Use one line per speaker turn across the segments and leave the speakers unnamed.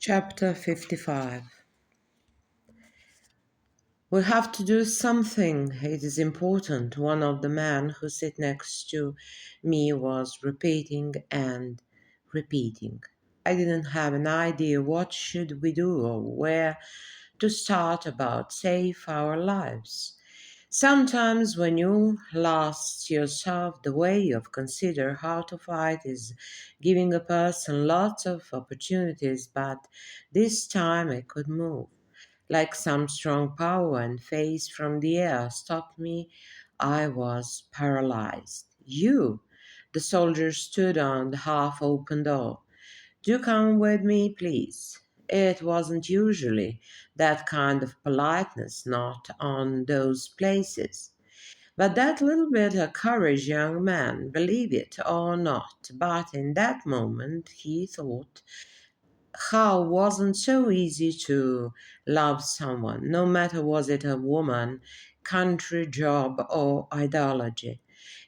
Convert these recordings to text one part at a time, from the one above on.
Chapter 55. We have to do something. It is important. One of the men who sat next to me was repeating and repeating. I didn't have an idea what should we do or where to start about save our lives. Sometimes when you lost yourself, the way you consider how to fight is giving a person lots of opportunities, but this time I could move. Like some strong power and face from the air stopped me. I was paralyzed. You! The soldier stood on the half open door. Do come with me, please. It wasn't usually that kind of politeness, not on those places. But that little bit of courage, young man, believe it or not, but in that moment he thought how wasn't so easy to love someone, no matter was it a woman, country, job, or ideology.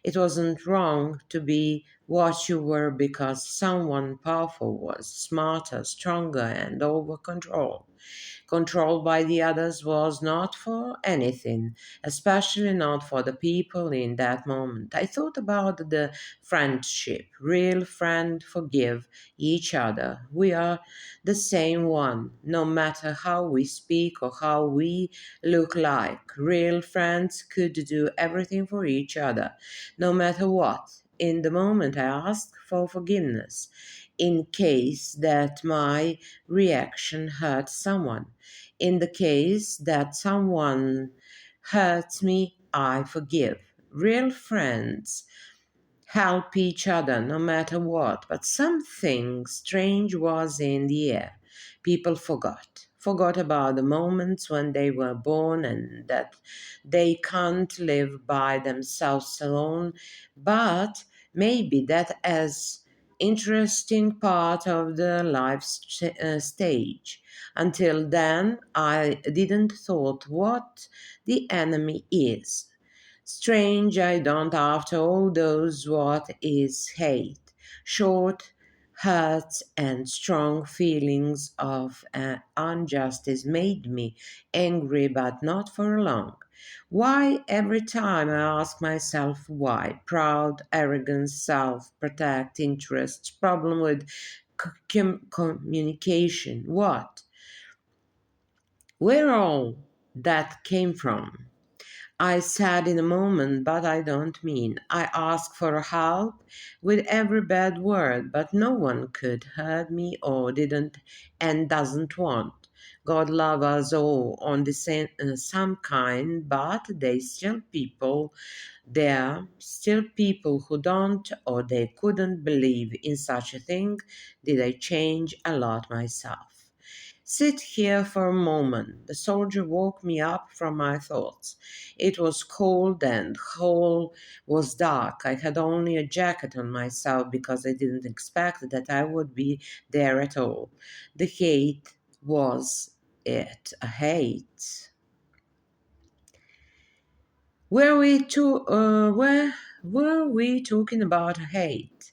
It wasn't wrong to be what you were because someone powerful was smarter, stronger, and over control. Controlled by the others was not for anything, especially not for the people in that moment. I thought about the friendship. Real friend forgive each other. We are the same one, no matter how we speak or how we look like. Real friends could do everything for each other, no matter what. In the moment, I asked for forgiveness in case that my reaction hurt someone. In the case that someone hurts me, I forgive. Real friends help each other no matter what, but something strange was in the air. People forgot about the moments when they were born and that they can't live by themselves alone, but maybe that as interesting part of the life stage. Until then, I didn't thought what the enemy is. Strange I don't after all those what is hate, short hurts and strong feelings of injustice made me angry but not for long. Why every time I ask myself why? Proud, arrogance, self-protect, interests, problem with communication. What? Where all that came from? I said in a moment, but I don't mean. I asked for help with every bad word, but no one could hurt me or didn't and doesn't want. God love us all on the same some kind, but they still people there, still people who don't or they couldn't believe in such a thing. Did I change a lot myself? Sit here for a moment. The soldier woke me up from my thoughts. It was cold and hall was dark. I had only a jacket on myself because I didn't expect that I would be there at all. The hate was it, a hate. Where were we talking about hate?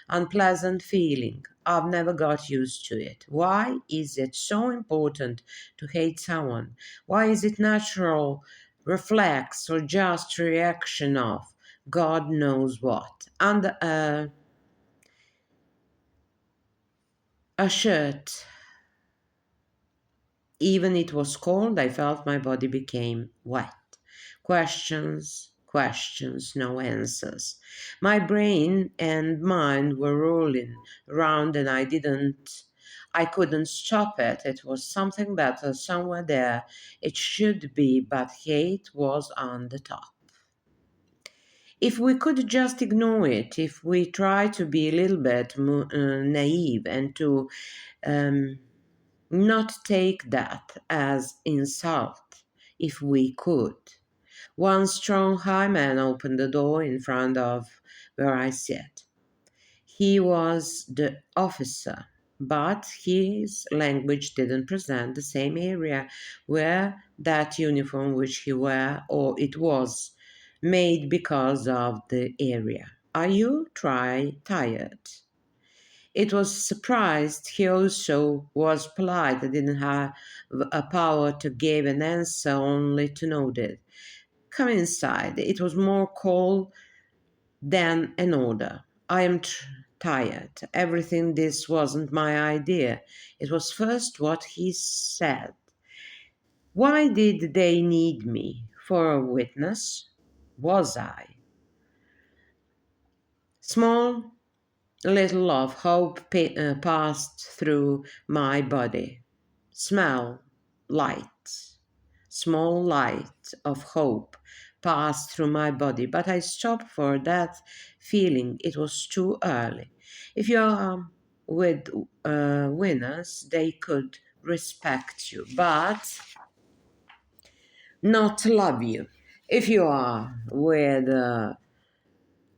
Unpleasant feeling. I've never got used to it. Why is it so important to hate someone? Why is it natural reflex or just reaction of God knows what? Under a shirt, even it was cold, I felt my body became wet. Questions, questions, no answers. My brain and mind were rolling around and I couldn't stop it. It was something better somewhere there. It should be, but hate was on the top. If we could just ignore it, if we try to be a little bit naive and to um, not take that as insult, if we could. One strong high man opened the door in front of where I sat. He was the officer, but his language didn't present the same area where that uniform which he wore, or it was made because of the area. Are you tired? It was surprised. He also was polite. I didn't have a power to give an answer, only to nod it. Come inside. It was more call than an order. I am tired. Everything this wasn't my idea. It was first what he said. Why did they need me? For a witness? Was I? Small little of hope passed through my body. Smell, light. Small light of hope passed through my body, but I stopped for that feeling. It was too early. If you are with winners, they could respect you, but not love you. If you are with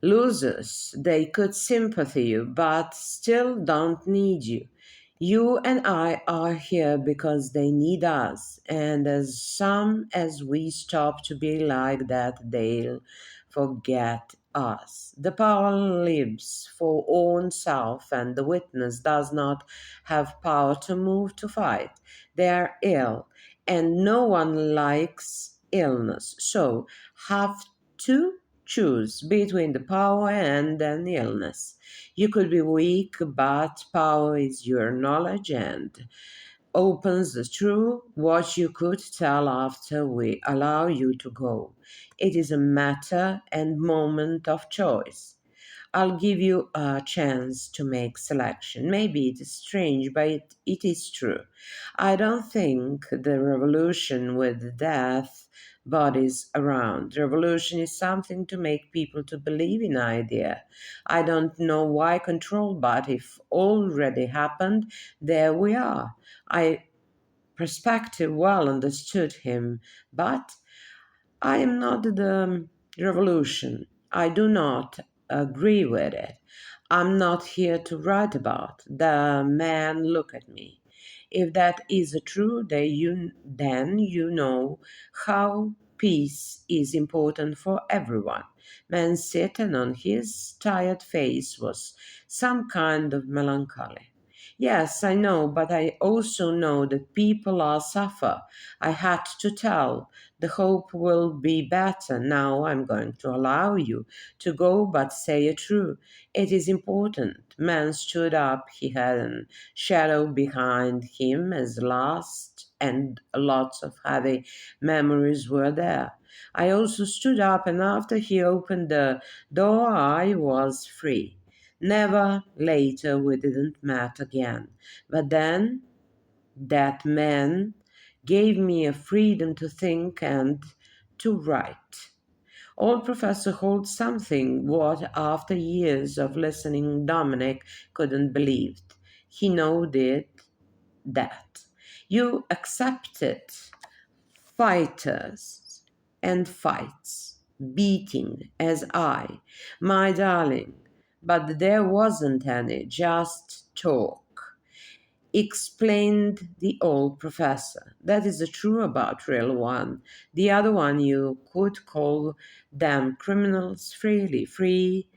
losers, they could sympathy you, but still don't need you. You and I are here because they need us, and as soon as we stop to be like that, they'll forget us. The power lives for own self, and the witness does not have power to move to fight. They are ill, and no one likes illness, so have to choose between the power and an illness. You could be weak, but power is your knowledge and opens the true what you could tell after we allow you to go. It is a matter and moment of choice. I'll give you a chance to make selection. Maybe it is strange, but it is true. I don't think the revolution with death bodies around. Revolution is something to make people to believe in idea. I don't know why control, but if already happened, there we are. I perspective well understood him, but I am not the revolution. I do not agree with it. I'm not here to write about. The man look at me. If that is true, then you know how peace is important for everyone. Man sitting on his tired face was some kind of melancholy. Yes, I know, but I also know that people are suffer. I had to tell. The hope will be better. Now I'm going to allow you to go, but say it true. It is important. Man stood up. He had a shadow behind him as last, and lots of heavy memories were there. I also stood up, and after he opened the door, I was free. Never later we didn't meet again. But then that man gave me a freedom to think and to write. Old Professor holds something what after years of listening Dominic couldn't believe. He noted that you accepted fighters and fights, beating as I, my darling, but there wasn't any, just talk, explained the old professor. That is the true about real one. The other one you could call them criminals freely, free,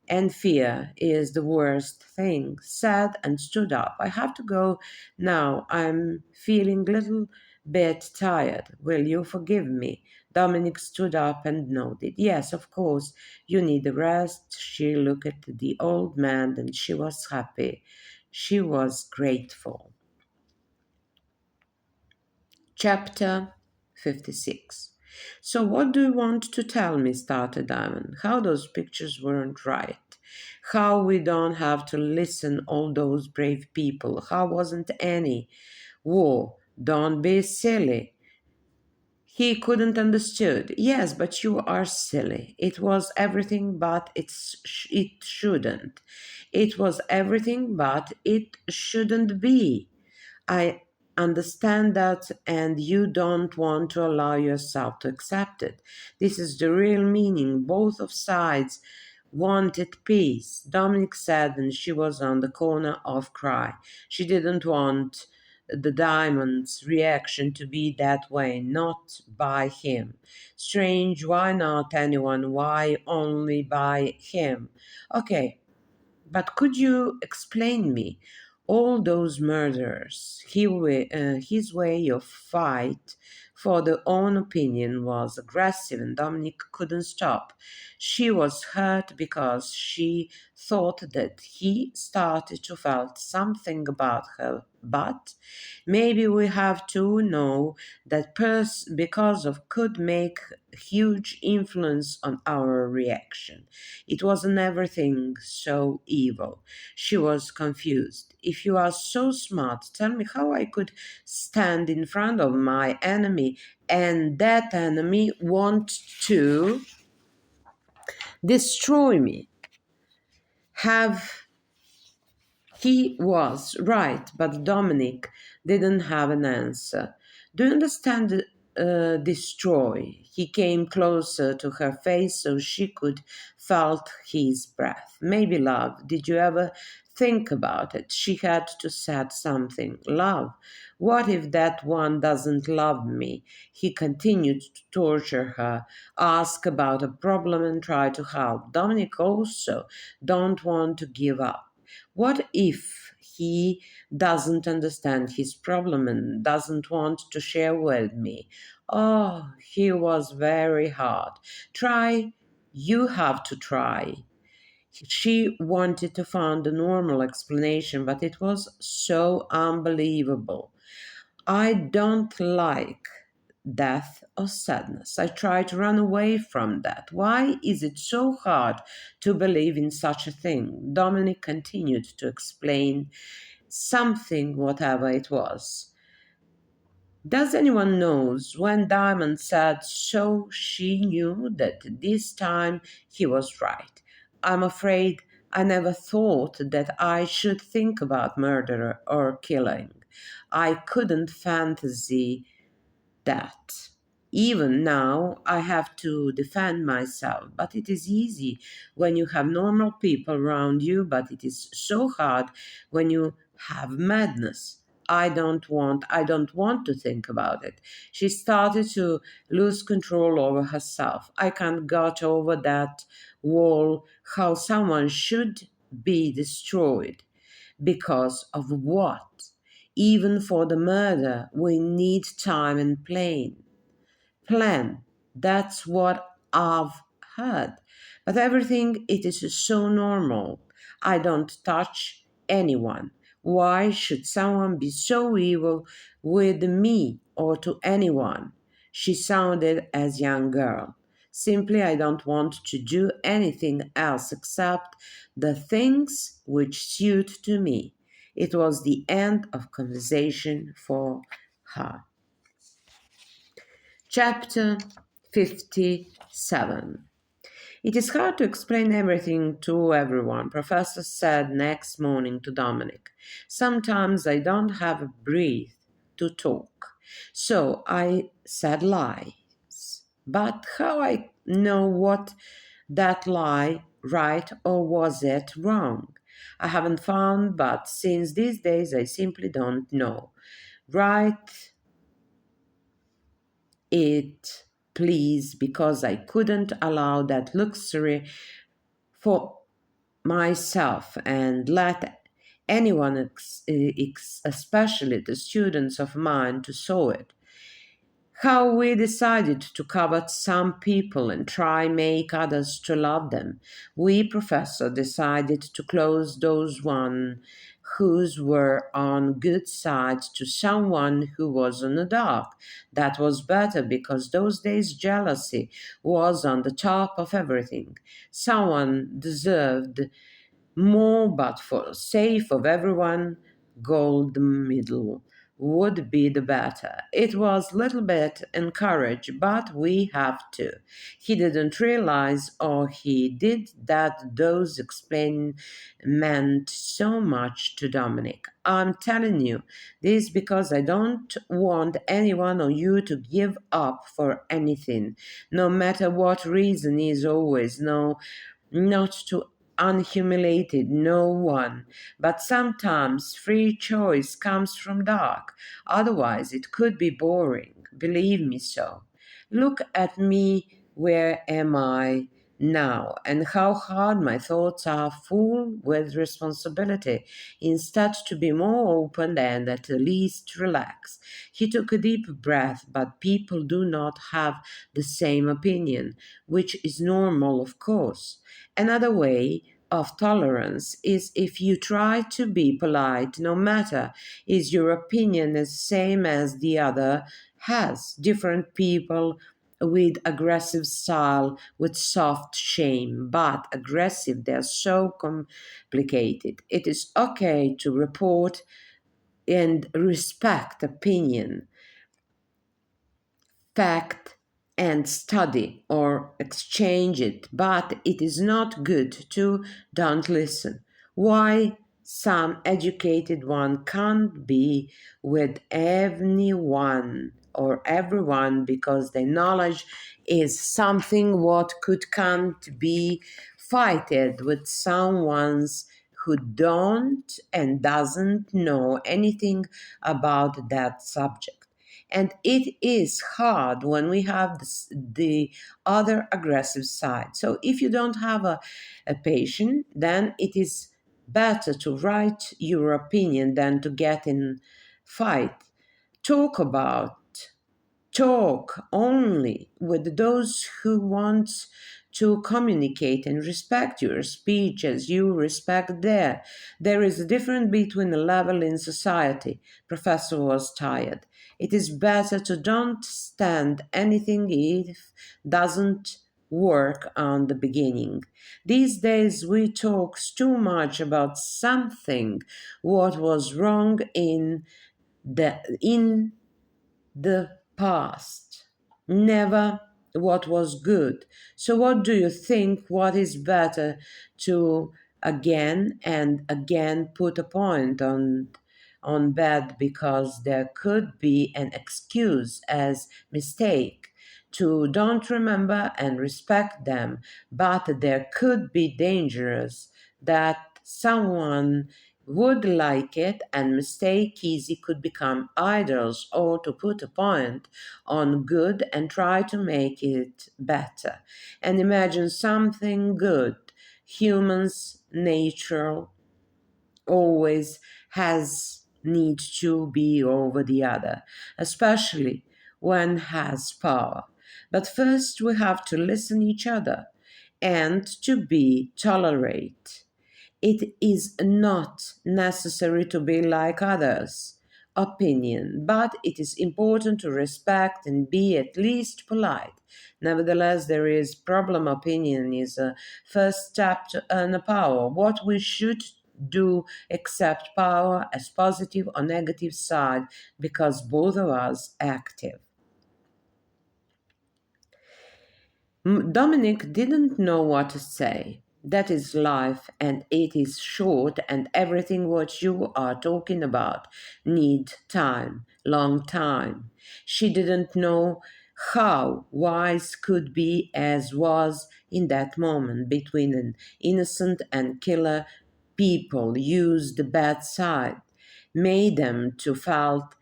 and fear is the worst thing. Said and stood up. I have to go now. I'm feeling little bit tired. Will you forgive me? Dominic stood up and nodded. Yes, of course. You need a rest. She looked at the old man and she was happy. She was grateful. Chapter 56. So, what do you want to tell me? Started Diamond. How those pictures weren't right. How we don't have to listen all those brave people. How wasn't any war? Don't be silly. He couldn't understood. Yes, but you are silly. It was everything, but it shouldn't. It was everything, but it shouldn't be. I understand that, and you don't want to allow yourself to accept it. This is the real meaning. Both of sides wanted peace. Dominic said, and she was on the corner of cry. She didn't want the diamond's reaction to be that way, not by him. Strange, why not anyone? Why only by him? Okay, But could you explain me all those murders? His way of fight for their own opinion was aggressive, and Dominic couldn't stop. She was hurt because she thought that he started to felt something about her, but maybe we have to know that because of could make huge influence on our reaction. It wasn't everything so evil. She was confused. If you are so smart, tell me how I could stand in front of my enemy and that enemy want to destroy me. Have He was right, but Dominic didn't have an answer. Do you understand? Destroy. He came closer to her face so she could felt his breath. Maybe love. Did you ever think about it? She had to say something. Love. What if that one doesn't love me? He continued to torture her, ask about a problem and try to help. Dominic also don't want to give up. What if he doesn't understand his problem and doesn't want to share with me? Oh, he was very hard. Try, you have to try. She wanted to find a normal explanation, but it was so unbelievable. I don't like death or sadness. I try to run away from that. Why is it so hard to believe in such a thing? Dominic continued to explain something, whatever it was. Does anyone knows when Diamond said so? She knew that this time he was right. I'm afraid I never thought that I should think about murder or killing. I couldn't fantasy that. Even now, I have to defend myself, but it is easy when you have normal people around you, but it is so hard when you have madness. I don't want to think about it. She started to lose control over herself. I can't get over that wall, how someone should be destroyed. Because of what? Even for the murder, we need time and plan. That's what I've heard. But everything it is so normal. I don't touch anyone. Why should someone be so evil with me or to anyone? She sounded as young girl. Simply I don't want to do anything else except the things which suit to me. It was the end of conversation for her. Chapter 57. It is hard to explain everything to everyone, Professor said next morning to Dominic. Sometimes I don't have a breath to talk, so I said lies. But how I know what that lie right or was it wrong? I haven't found, but since these days I simply don't know. Right it, please, because I couldn't allow that luxury for myself and let anyone, especially the students of mine, to saw it. How we decided to covet some people and try make others to love them. We, professor, decided to close those one whose were on good side to someone who was on the dark. That was better because those days jealousy was on the top of everything. Someone deserved more, but for sake of everyone, gold middle would be the better. It was little bit encouraged, but we have to. He didn't realize, or he did, that those explain meant so much to Dominic. I'm telling you this because I don't want anyone or you to give up for anything, no matter what reason is always no, not to unhumiliated no one, but sometimes free choice comes from dark. Otherwise, it could be boring. Believe me so. Look at me. Where am I? now, and how hard my thoughts are full with responsibility, instead to be more open and at least relax. He took a deep breath, but people do not have the same opinion, which is normal, of course. Another way of tolerance is if you try to be polite, no matter is your opinion the same as the other has. Different people with aggressive style, with soft shame, but aggressive, they're so complicated. It is okay to report and respect opinion, fact, and study or exchange it, but it is not good to don't listen. Why some educated one can't be with anyone or everyone because their knowledge is something what can't be fighted with someone's who don't and doesn't know anything about that subject. And it is hard when we have the other aggressive side. So if you don't have a patient, then it is better to write your opinion than to get in fight. Talk about talk only with those who want to communicate and respect your speech as you respect their. There is a difference between a level in society. Professor was tired. It is better to don't stand anything if doesn't work on the beginning. These days we talk too much about something what was wrong in the past, never what was good. So, what do you think? What is better to again and again put a point on bad because there could be an excuse as mistake to don't remember and respect them, but there could be dangerous that someone would like it and mistake easy could become idols or to put a point on good and try to make it better and imagine something good. Humans natural always has need to be over the other, especially when has power. But first we have to listen each other and to be tolerate. It is not necessary to be like others' opinion, but it is important to respect and be at least polite. Nevertheless, there is problem. Opinion is a first step to earn a power. What we should do accept power as positive or negative side because both of us active. Dominic didn't know what to say. That is life, and it is short, and everything what you are talking about need time, long time. She didn't know how wise could be as was in that moment between an innocent and killer people used the bad side, made them to felt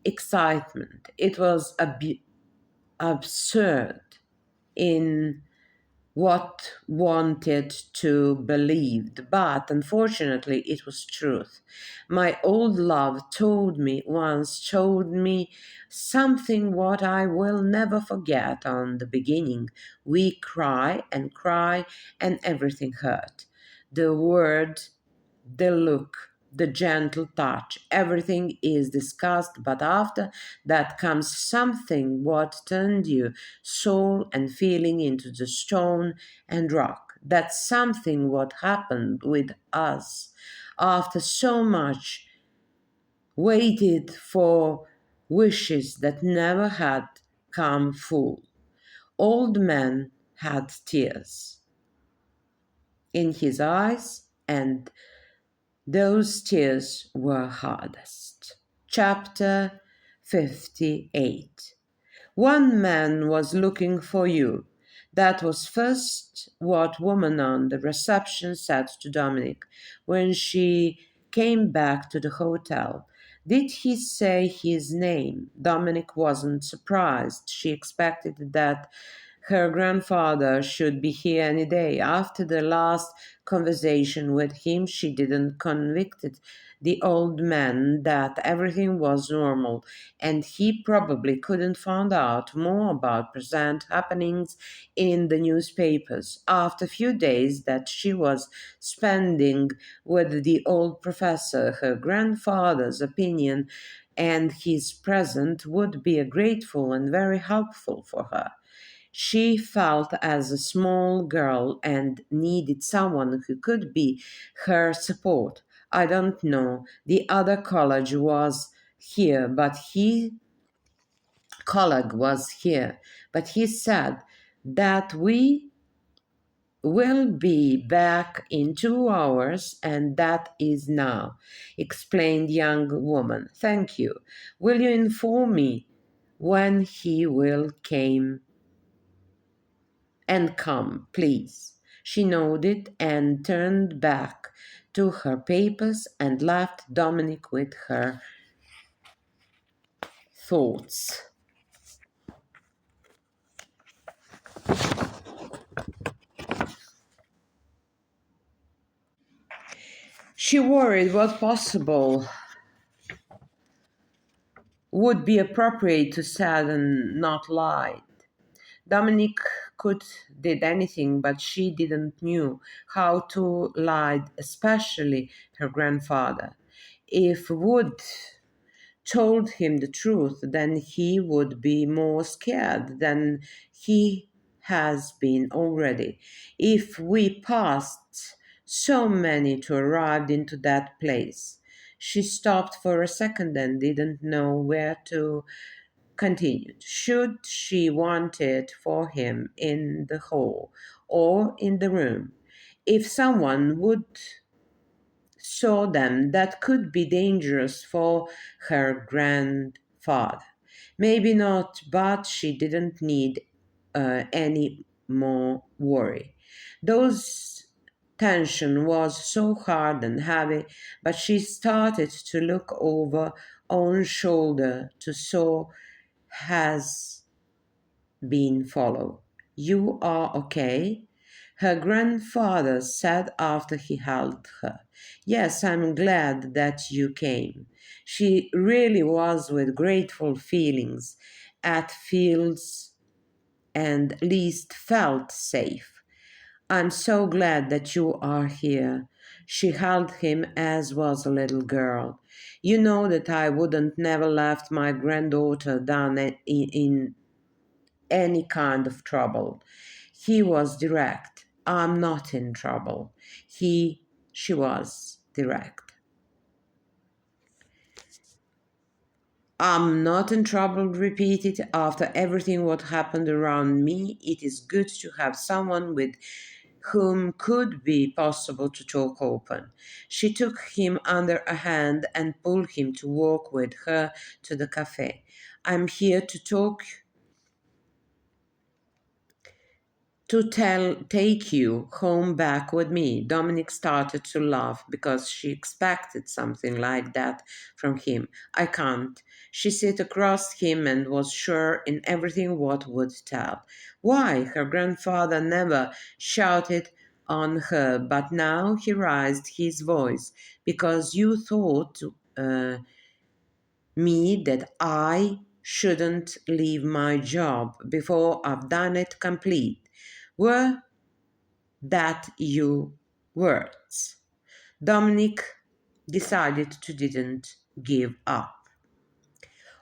excitement. It was absurd in what wanted to believed, but unfortunately it was truth. My old love told me something what I will never forget on the beginning. We cry and everything hurt. The word, the look, the gentle touch, everything is discussed, but after that comes something what turned you soul and feeling into the stone and rock. That's something what happened with us after so much waited for wishes that never had come full. Old man had tears in his eyes, and those tears were hardest. Chapter 58. One man was looking for you. That was first what woman on the reception said to Dominic when she came back to the hotel. Did he say his name? Dominic wasn't surprised. She expected that Her grandfather should be here any day. After the last conversation with him, she didn't convicted the old man that everything was normal, and he probably couldn't find out more about present happenings in the newspapers. After a few days that she was spending with the old professor, her grandfather's opinion and his present would be grateful and very helpful for her. She felt as a small girl and needed someone who could be her support. I don't know. The other college was here, but he colleague was here, but he said that we will be back in 2 hours, and that is now, explained young woman. Thank you. Will you inform me when he will came and come, please? She nodded and turned back to her papers and left Dominic with her thoughts. She worried what possible would be appropriate to said and not lied. Dominic could did anything, but she didn't knew how to lie, especially her grandfather. If Wood told him the truth, then he would be more scared than he has been already. If we passed so many to arrive into that place. She stopped for a second and didn't know where to continue. Should she want it for him in the hall or in the room? If someone would saw them, that could be dangerous for her grandfather. Maybe not, but she didn't need any more worry. Those tension was so hard and heavy, but she started to look over own shoulder to saw has been followed. You are okay? Her grandfather said after he held her. Yes, I'm glad that you came. She really was with grateful feelings at Fields and least felt safe. I'm so glad that you are here. She held him as was a little girl. You know that I wouldn't never left my granddaughter down in any kind of trouble. He was direct. I'm not in trouble. She was direct. I'm not in trouble, repeated after everything what happened around me. It is good to have someone with whom could be possible to talk open. She took him under a hand and pulled him to walk with her to the cafe. I'm here to talk take you home back with me. Dominic started to laugh because she expected something like that from him. I can't. She sat across him and was sure in everything what would tell. Why? Her grandfather never shouted on her, but now he raised his voice because you thought me that I shouldn't leave my job before I've done it complete. Were that your words? Dominic decided to didn't give up.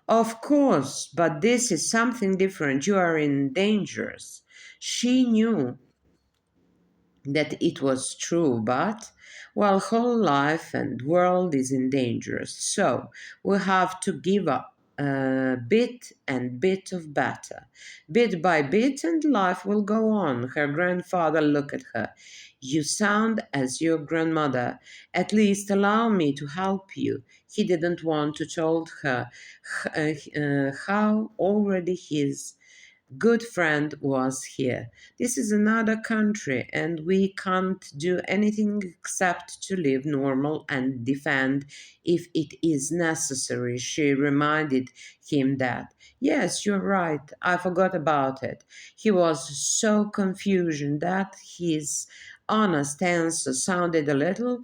Of course, but this is something different. You are in dangers. She knew that it was true, but well, whole life and world is in danger. So we have to give up bit and bit of better, bit by bit, and life will go on. Her grandfather looked at her. You sound as your grandmother. At least allow me to help you. He didn't want to told her how already his good friend was here. This is another country, and we can't do anything except to live normal and defend if it is necessary. She reminded him that. Yes, you're right. I forgot about it. He was so confused that his honest answer sounded a little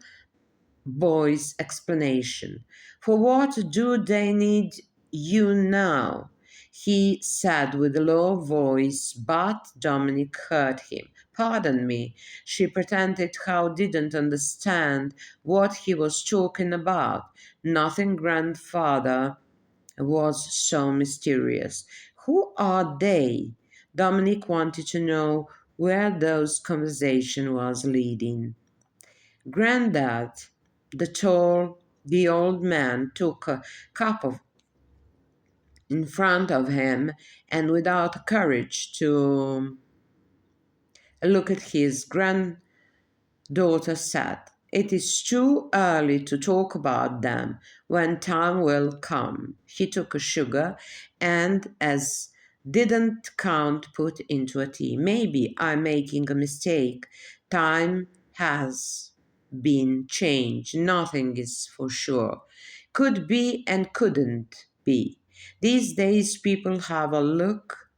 boy's explanation. For what do they need you now? He said with a low voice, but Dominic heard him. Pardon me. She pretended how didn't understand what he was talking about. Nothing, grandfather, was so mysterious. Who are they? Dominic wanted to know where those conversation was leading. Grandad, the old man, took a cup of in front of him and without courage to look at his granddaughter said, "It is too early to talk about them. When time will come." He took a sugar and as didn't count put into a tea. Maybe I'm making a mistake. Time has been changed. Nothing is for sure. Could be and couldn't be. These days people have a look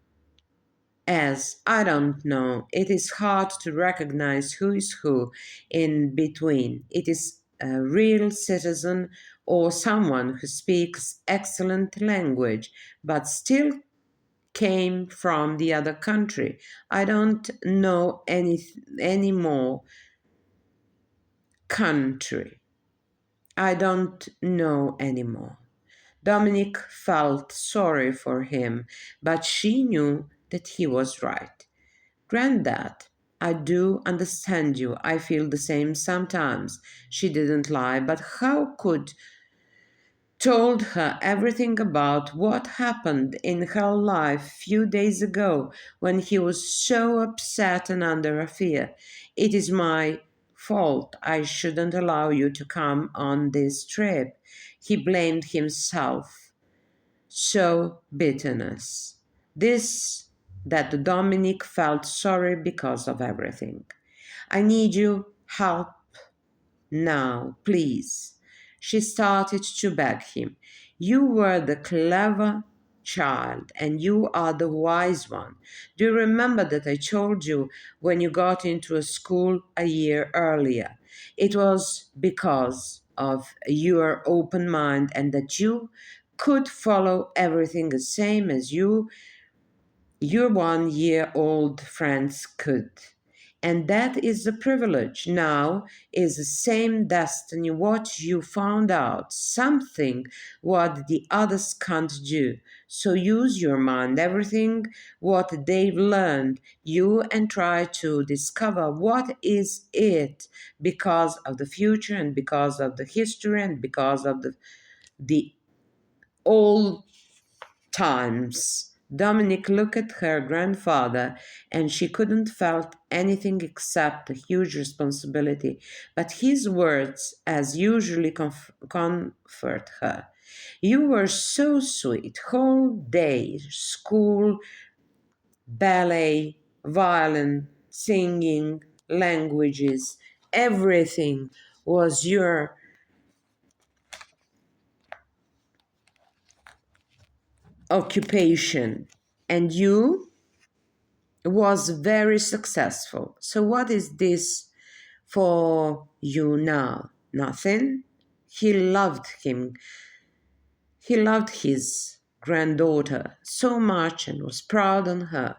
as I don't know. It is hard to recognize who is who in between. It is a real citizen or someone who speaks excellent language but still came from the other country. I don't know any more country. I don't know anymore. Dominic felt sorry for him, but she knew that he was right. Grandad, I do understand you. I feel the same sometimes. She didn't lie, but how could told her everything about what happened in her life few days ago when he was so upset and under a fear. It is my fault. I shouldn't allow you to come on this trip. He blamed himself. So bitterness. This that Dominic felt sorry because of everything. I need you help now, please. She started to beg him. You were the clever child, and you are the wise one. Do you remember that I told you when you got into a school a year earlier? It was because of your open mind and that you could follow everything the same as your 1 year old friends could. And that is the privilege. Now is the same destiny what you found out, something what the others can't do. So use your mind, everything what they've learned, you and try to discover what is it because of the future and because of the history and because of the old times. Dominic looked at her grandfather and she couldn't felt anything except a huge responsibility, but his words as usually comfort her. You were so sweet, whole day, school, ballet, violin, singing, languages, everything was your occupation. And you was very successful. So, what is this for you now? Nothing? He loved him. He loved his granddaughter so much and was proud on her.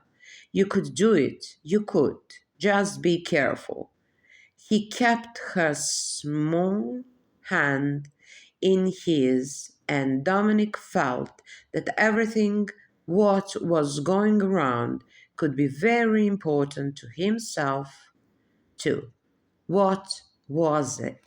You could do it. You could. Just be careful. He kept her small hand in his, and Dominic felt that everything what was going around could be very important to himself too. What was it?